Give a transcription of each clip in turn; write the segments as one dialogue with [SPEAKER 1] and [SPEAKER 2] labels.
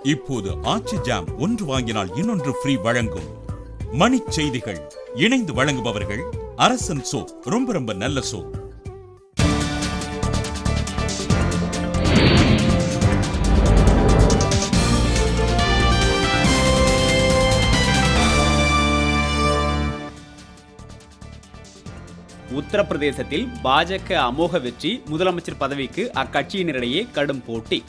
[SPEAKER 1] இப்போது ஆச்சி ஜாம் ஒன்று வாங்கினால் இன்னொன்று ஃப்ரீ வழங்கும். மணிச் செய்திகள் இணைந்து வழங்குபவர்கள் அரசன் சோப், ரொம்ப ரொம்ப நல்ல சோப்.
[SPEAKER 2] உத்தரப்பிரதேசத்தில் பாஜக அமோக வெற்றி, முதலமைச்சர் பதவிக்கு அக்கட்சியினரிடையே கடும் போட்டி.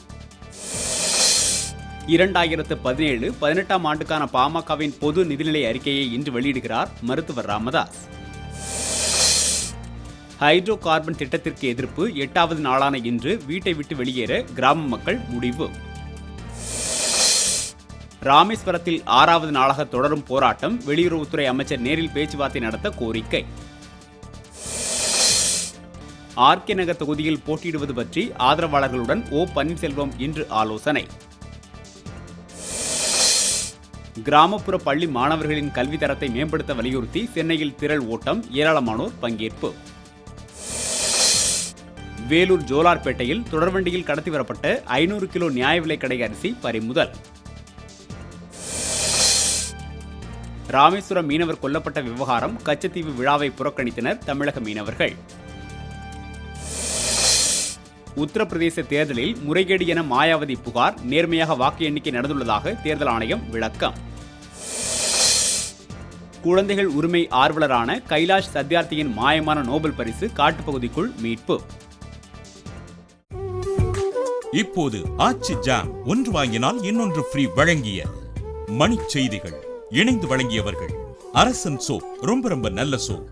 [SPEAKER 2] 2017-18 ஆண்டுக்கான பாமகவின் பொது நிதிநிலை அறிக்கையை இன்று வெளியிடுகிறார் மருத்துவர் ராமதாஸ். ஹைட்ரோ கார்பன் திட்டத்திற்கு எதிர்ப்பு 8வது நாளான இன்று வீட்டை விட்டு வெளியேற கிராம மக்கள் முடிவு. ராமேஸ்வரத்தில் 6வது நாளாக தொடரும் போராட்டம், வெளியுறவுத்துறை அமைச்சர் நேரில் பேச்சுவார்த்தை நடத்த கோரிக்கை. ஆர்கே நகர் தொகுதியில் போட்டியிடுவது பற்றி ஆதரவாளர்களுடன் ஓ பன்னீர்செல்வம் இன்று ஆலோசனை. கிராமப்புற பள்ளி மாணவர்களின் கல்வி தரத்தை மேம்படுத்த வலியுறுத்தி சென்னையில் திரள் ஓட்டம், ஏராளமானோர் பங்கேற்பு. வேலூர் ஜோலார்பேட்டையில் தொடர்வண்டியில் கடத்தி வரப்பட்ட 500 கிலோ நியாய விலைக் கடை அரிசி பறிமுதல். ராமேஸ்வரம் மீனவர் கொல்லப்பட்ட விவகாரம், கச்சத்தீவு விழாவை புறக்கணித்தனர் தமிழக மீனவர்கள். உத்தரப்பிரதேச தேர்தலில் முறைகேடு என மாயாவதி புகார், நேர்மையாக வாக்கு எண்ணிக்கை நடந்துள்ளதாக தேர்தல் ஆணையம் விளக்கம். குழந்தைகள் உரிமை ஆர்வலரான கைலாஷ் சத்யார்த்தியின் மாயமான நோபல் பரிசு காட்டுப்பகுதிக்குள் மீட்பு.
[SPEAKER 1] இப்போது ஆச்சி ஜாம் ஒன்று வாங்கினால் இன்னொன்று ஃப்ரீ வழங்கிய மணிச் செய்திகள் இணைந்து வழங்கியவர்கள் அரசன் சோப், ரொம்ப ரொம்ப நல்ல சோப்.